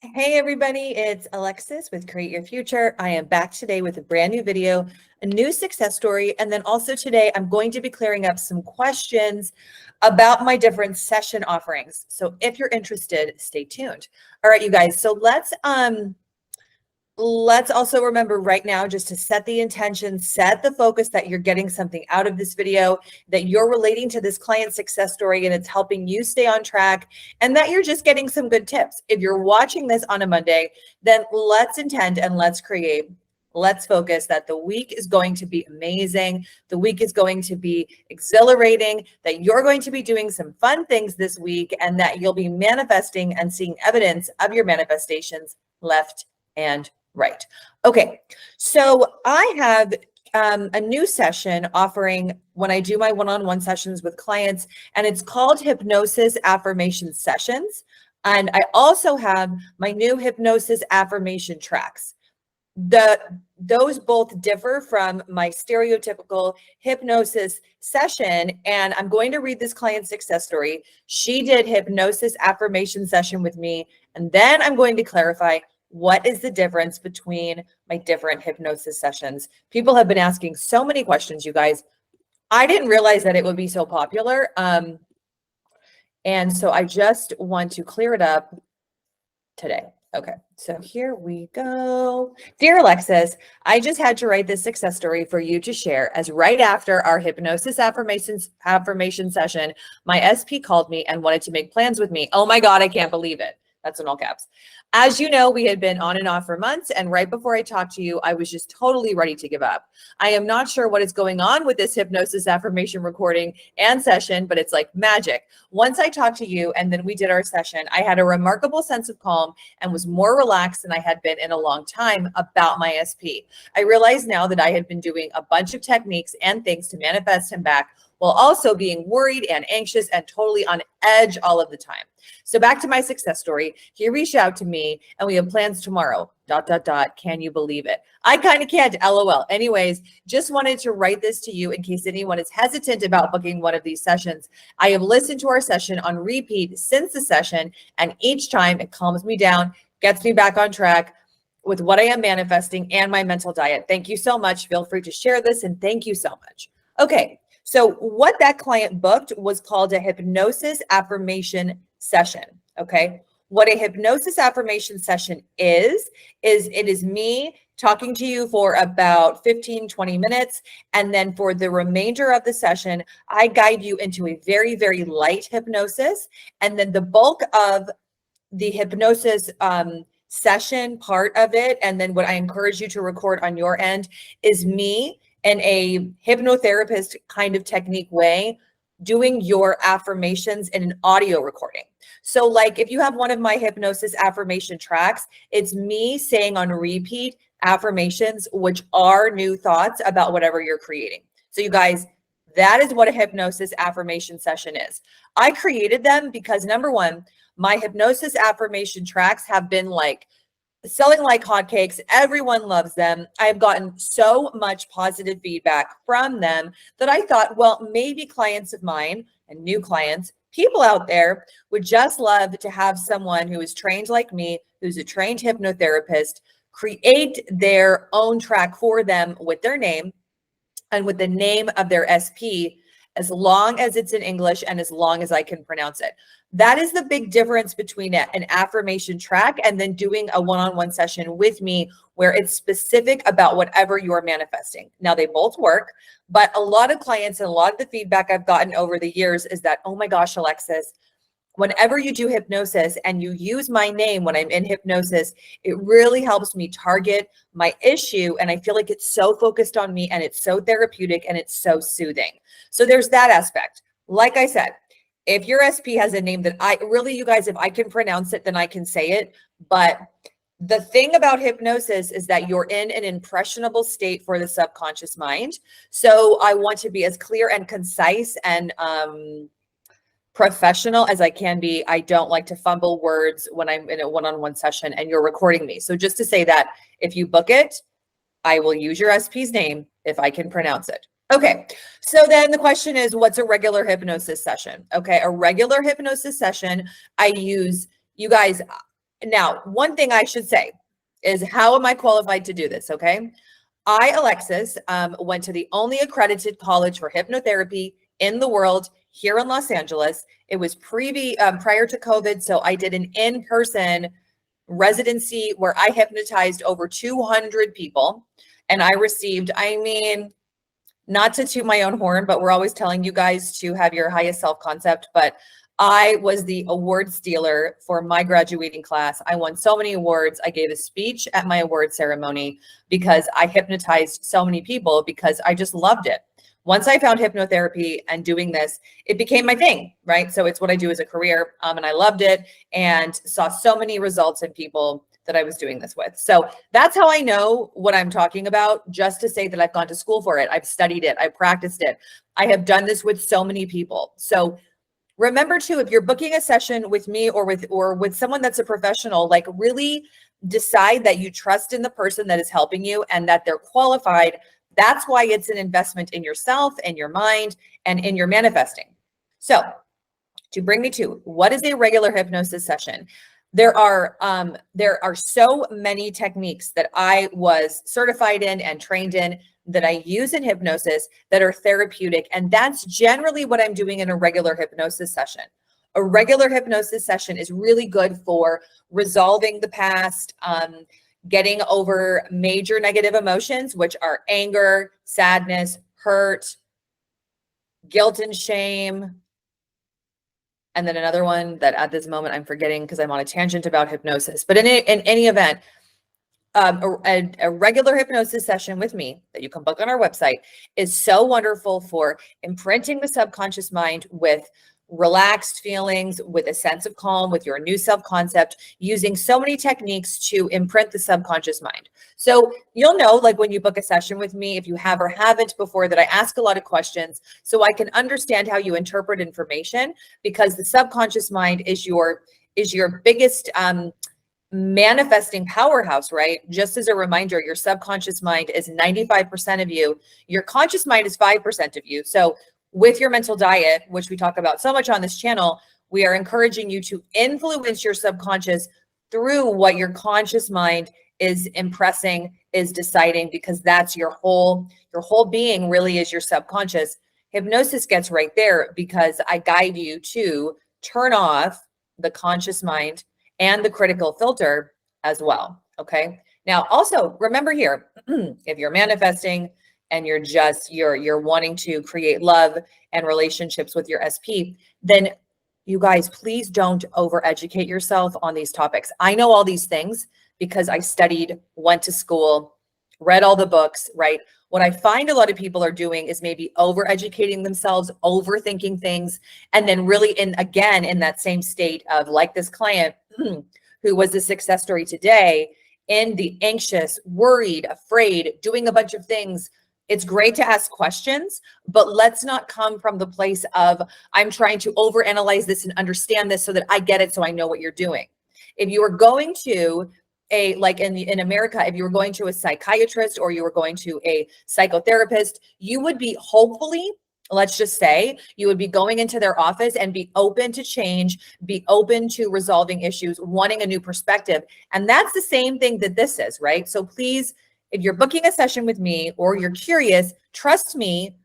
Hey everybody, it's Alexis with Create Your Future. I am back today with a brand new video, a new success story, and then also today I'm going to be clearing up some questions about my different session offerings. So if you're interested, stay tuned. All right, you guys, so let's also remember right now just to set the intention, set the focus that you're getting something out of this video, that you're relating to this client success story and it's helping you stay on track, and that you're just getting some good tips. If you're watching this on a Monday, then let's intend and let's create. Let's focus that the week is going to be amazing. The week is going to be exhilarating, that you're going to be doing some fun things this week, and that you'll be manifesting and seeing evidence of your manifestations left and right. Okay, so I have a new session offering when I do my one-on-one sessions with clients, and it's called Hypnosis Affirmation Sessions. And I also have my new Hypnosis Affirmation tracks. Those both differ from my stereotypical hypnosis session, and I'm going to read this client success story. She did hypnosis affirmation session with me, and then I'm going to clarify what is the difference between my different hypnosis sessions. People have been asking so many questions, you guys. I didn't realize that it would be so popular. And so I just want to clear it up today. Okay, so here we go. Dear Alexis, I just had to write this success story for you to share, as right after our hypnosis affirmation session, my SP called me and wanted to make plans with me. Oh my God, I can't believe it. That's in all caps. As you know, we had been on and off for months, and right before I talked to you, I was just totally ready to give up. I am not sure what is going on with this hypnosis affirmation recording and session, but it's like magic. Once I talked to you and then we did our session, I had a remarkable sense of calm and was more relaxed than I had been in a long time about my SP. I realize now that I had been doing a bunch of techniques and things to manifest him back, while also being worried and anxious and totally on edge all of the time. So back to my success story. He reached out to me and we have plans tomorrow, ... Can you believe it? I kind of can't, LOL. Anyways, just wanted to write this to you in case anyone is hesitant about booking one of these sessions. I have listened to our session on repeat since the session, and each time it calms me down, gets me back on track with what I am manifesting and my mental diet. Thank you so much. Feel free to share this, and thank you so much. Okay. So what that client booked was called a hypnosis affirmation session, okay? What a hypnosis affirmation session is it is me talking to you for about 15, 20 minutes. And then for the remainder of the session, I guide you into a very, very light hypnosis. And then the bulk of the hypnosis session part of it, and then what I encourage you to record on your end, is me in a hypnotherapist kind of technique way, doing your affirmations in an audio recording. So like if you have one of my hypnosis affirmation tracks, it's me saying on repeat affirmations, which are new thoughts about whatever you're creating. So you guys, that is what a hypnosis affirmation session is. I created them because number one, my hypnosis affirmation tracks have been like selling like hotcakes. Everyone loves them. I have gotten so much positive feedback from them that I thought, well, maybe clients of mine and new clients, people out there would just love to have someone who is trained like me, who's a trained hypnotherapist, create their own track for them with their name and with the name of their SP, as long as it's in English and as long as I can pronounce it. That is the big difference between an affirmation track and then doing a one-on-one session with me where it's specific about whatever you're manifesting. Now, they both work, but a lot of clients and a lot of the feedback I've gotten over the years is that, oh my gosh, Alexis, whenever you do hypnosis and you use my name when I'm in hypnosis, it really helps me target my issue. And I feel like it's so focused on me and it's so therapeutic and it's so soothing. So there's that aspect. Like I said, if your SP has a name that you guys, if I can pronounce it, then I can say it. But the thing about hypnosis is that you're in an impressionable state for the subconscious mind. So I want to be as clear and concise and professional as I can be. I don't like to fumble words when I'm in a one-on-one session and you're recording me. So just to say that if you book it, I will use your SP's name if I can pronounce it. Okay, so then the question is, what's a regular hypnosis session? Okay, a regular hypnosis session, I use, you guys, Now, one thing I should say is, how am I qualified to do this? Okay. I, Alexis, went to the only accredited college for hypnotherapy in the world here in Los Angeles. It was prior to COVID. So I did an in-person residency where I hypnotized over 200 people. And I received, I mean, not to toot my own horn, but we're always telling you guys to have your highest self-concept. But I was the award stealer for my graduating class. I won so many awards. I gave a speech at my award ceremony because I hypnotized so many people because I just loved it. Once I found hypnotherapy and doing this, it became my thing, right? So it's what I do as a career, and I loved it and saw so many results in people that I was doing this with. So that's how I know what I'm talking about, just to say that I've gone to school for it. I've studied it. I've practiced it. I have done this with so many people. So remember too, if you're booking a session with me or with someone that's a professional, like really decide that you trust in the person that is helping you and that they're qualified. That's why it's an investment in yourself and your mind and in your manifesting. So to bring me to, what is a regular hypnosis session? There are so many techniques that I was certified in and trained in that I use in hypnosis that are therapeutic. And that's generally what I'm doing in a regular hypnosis session. A regular hypnosis session is really good for resolving the past, getting over major negative emotions, which are anger, sadness, hurt, guilt and shame. And then another one that at this moment I'm forgetting because I'm on a tangent about hypnosis. But in any event, a regular hypnosis session with me that you can book on our website is so wonderful for imprinting the subconscious mind with relaxed feelings, with a sense of calm, with your new self-concept, using so many techniques to imprint the subconscious mind. So you'll know, like when you book a session with me, if you have or haven't before, that I ask a lot of questions so I can understand how you interpret information, because the subconscious mind is your biggest manifesting powerhouse, right? Just as a reminder, your subconscious mind is 95% of you. Your conscious mind is 5% of you. So with your mental diet, which we talk about so much on this channel, we are encouraging you to influence your subconscious through what your conscious mind is impressing, is deciding, because that's your whole being really is your subconscious. Hypnosis gets right there because I guide you to turn off the conscious mind and the critical filter as well. Okay. Now, also remember here, if you're manifesting and you're wanting to create love and relationships with your SP, then you guys, please don't overeducate yourself on these topics. I know all these things because I studied, went to school, read all the books, right? What I find a lot of people are doing is maybe overeducating themselves, overthinking things, and then really in that same state of, like this client who was the success story today, in the anxious, worried, afraid, doing a bunch of things. It's great to ask questions, but let's not come from the place of, I'm trying to overanalyze this and understand this so that I get it, so I know what you're doing. If you are going to like in America, if you were going to a psychiatrist or you were going to a psychotherapist, you would be, hopefully, let's just say, you would be going into their office and be open to change, be open to resolving issues, wanting a new perspective. And that's the same thing that this is, right? So please, if you're booking a session with me or you're curious, trust me,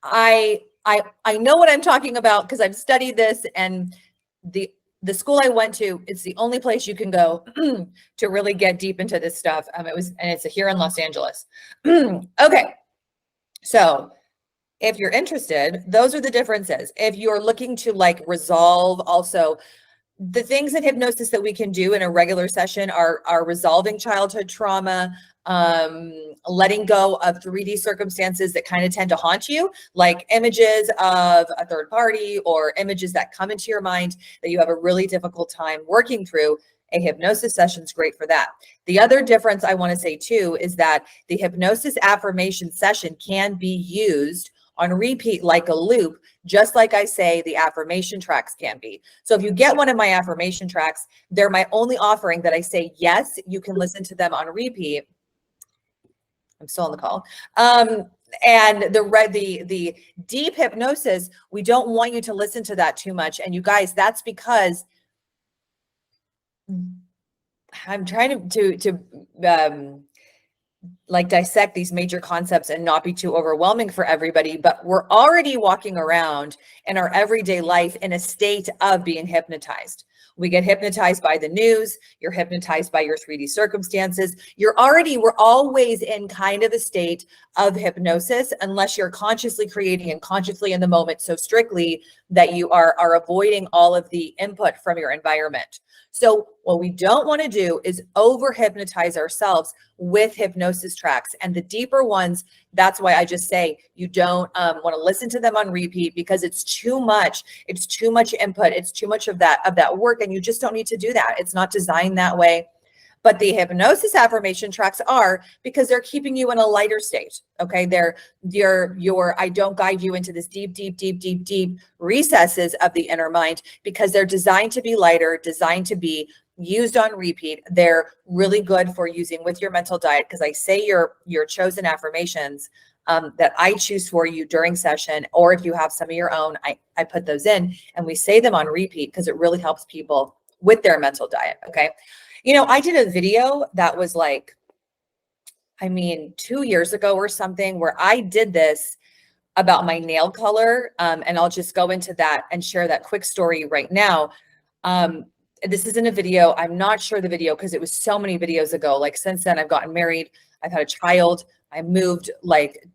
I know what I'm talking about because I've studied this, and the school I went to, it's the only place you can go to really get deep into this stuff. It's here in Los Angeles. Okay. So if you're interested, those are the differences. If you're looking to like resolve, also the things in hypnosis that we can do in a regular session are resolving childhood trauma, letting go of 3D circumstances that kind of tend to haunt you, like images of a third party or images that come into your mind that you have a really difficult time working through. A hypnosis session is great for that. The other difference I want to say too is that the hypnosis affirmation session can be used on repeat like a loop, just like I say the affirmation tracks can be. So if you get one of my affirmation tracks, they're my only offering that I say, yes, you can listen to them on repeat. I'm still on the call. And the deep hypnosis, we don't want you to listen to that too much. And you guys, that's because I'm trying to like dissect these major concepts and not be too overwhelming for everybody, but we're already walking around in our everyday life in a state of being hypnotized. We get hypnotized by the news. You're hypnotized by your 3D circumstances. We're always in kind of a state of hypnosis unless you're consciously creating and consciously in the moment so strictly that you are avoiding all of the input from your environment. So what we don't want to do is over hypnotize ourselves with hypnosis tracks, and the deeper ones. That's why I just say you don't want to listen to them on repeat, because it's too much. It's too much input. It's too much of that work. And you just don't need to do that. It's not designed that way. But the hypnosis affirmation tracks are, because they're keeping you in a lighter state. Okay. I don't guide you into this deep recesses of the inner mind, because they're designed to be lighter, designed to be used on repeat. They're really good for using with your mental diet, because I say your chosen affirmations that I choose for you during session, or if you have some of your own, I put those in and we say them on repeat, because it really helps people with their mental diet. Okay. I did a video that was like, 2 years ago or something, where I did this about my nail color. And I'll just go into that and share that quick story right now. This isn't a video. I'm not sure the video, because it was so many videos ago. Like, since then, I've gotten married. I've had a child. I moved. Like,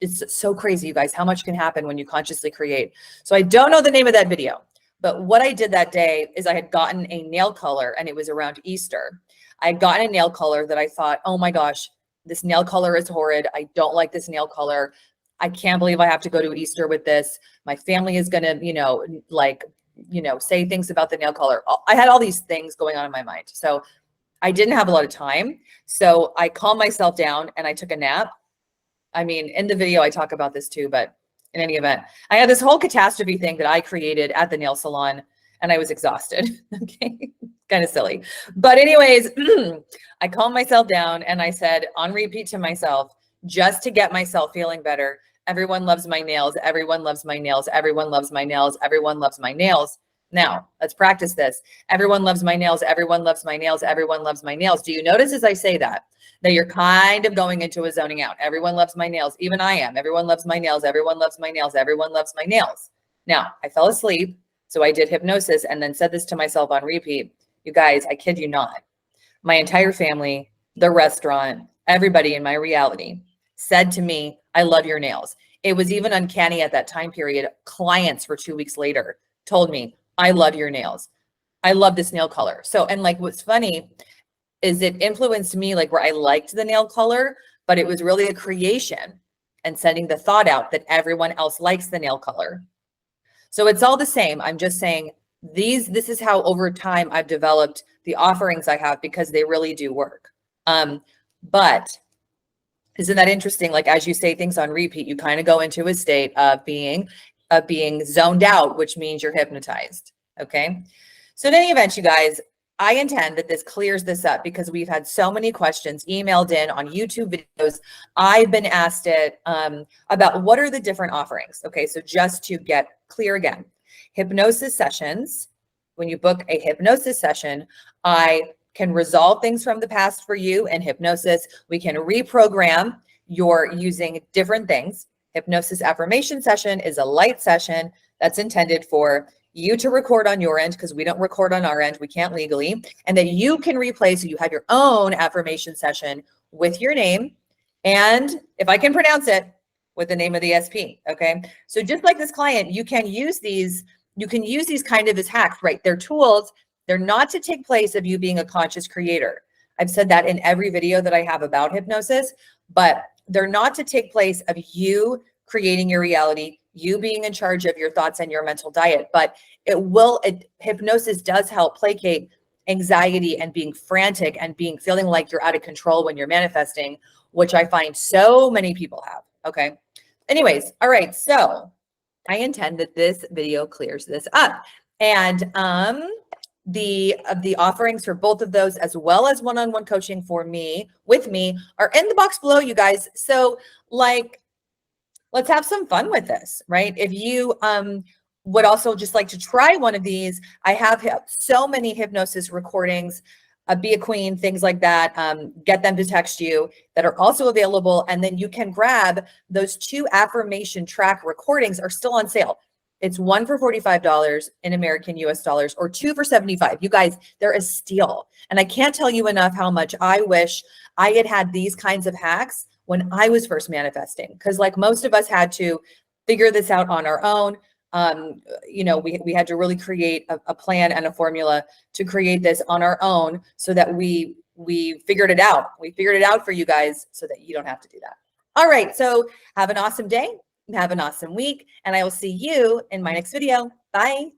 it's so crazy, you guys, how much can happen when you consciously create. So I don't know the name of that video. But what I did that day is I had gotten a nail color, and it was around Easter. I had gotten a nail color that I thought, oh my gosh, this nail color is horrid. I don't like this nail color. I can't believe I have to go to Easter with this. My family is going to, say things about the nail color. I had all these things going on in my mind. So I didn't have a lot of time. So I calmed myself down and I took a nap. In the video, I talk about this too, but in any event, I had this whole catastrophe thing that I created at the nail salon, and I was exhausted. Okay. Kind of silly. But anyways, I calmed myself down and I said on repeat to myself, just to get myself feeling better, everyone loves my nails. Everyone loves my nails. Everyone loves my nails. Everyone loves my nails. Now let's practice this. Everyone loves my nails. Everyone loves my nails. Everyone loves my nails. Do you notice as I say that you're kind of going into a zoning out? Everyone loves my nails. Even I am. Everyone loves my nails. Everyone loves my nails. Everyone loves my nails. Now I fell asleep. So I did hypnosis and then said this to myself on repeat. You guys, I kid you not. My entire family, the restaurant, everybody in my reality said to me, I love your nails. It was even uncanny at that time period. Clients for 2 weeks later told me, I love your nails. I love this nail color. So, and like, what's funny is it influenced me, like, where I liked the nail color, but it was really a creation and sending the thought out that everyone else likes the nail color. So it's all the same. I'm just saying this is how over time I've developed the offerings I have, because they really do work. But isn't that interesting? Like, as you say things on repeat, you kind of go into a state of being zoned out, which means you're hypnotized. Okay. So in any event, you guys, I intend that this clears this up, because we've had so many questions emailed in on YouTube videos. I've been asked it about what are the different offerings. Okay. So just to get clear again, hypnosis sessions, when you book a hypnosis session, I can resolve things from the past for you in hypnosis. We can reprogram your using different things. Hypnosis affirmation session is a light session that's intended for you to record on your end, because we don't record on our end. We can't legally. And that you can replay, so you have your own affirmation session with your name. And if I can pronounce it, with the name of the SP. Okay. So just like this client, you can use these kind of as hacks, right? They're tools. They're not to take place of you being a conscious creator. I've said that in every video that I have about hypnosis, but they're not to take place of you creating your reality, you being in charge of your thoughts and your mental diet. But hypnosis does help placate anxiety and being frantic and feeling like you're out of control when you're manifesting, which I find so many people have. Okay. Anyways, all right. So I intend that this video clears this up. And the offerings for both of those, as well as one-on-one coaching with me, are in the box below, you guys. So like, let's have some fun with this, right? If you would also just like to try one of these, I have so many hypnosis recordings Be a Queen, things like that. Get them to text you that are also available. And then you can grab those 2 affirmation track recordings are still on sale. It's 1 for $45 in American US dollars or 2 for $75. You guys, they're a steal. And I can't tell you enough how much I wish I had these kinds of hacks when I was first manifesting. Because like most of us had to figure this out on our own. You know, we had to really create a plan and a formula to create this on our own so that we figured it out. We figured it out for you guys so that you don't have to do that. All right. So have an awesome day. Have an awesome week. And I will see you in my next video. Bye.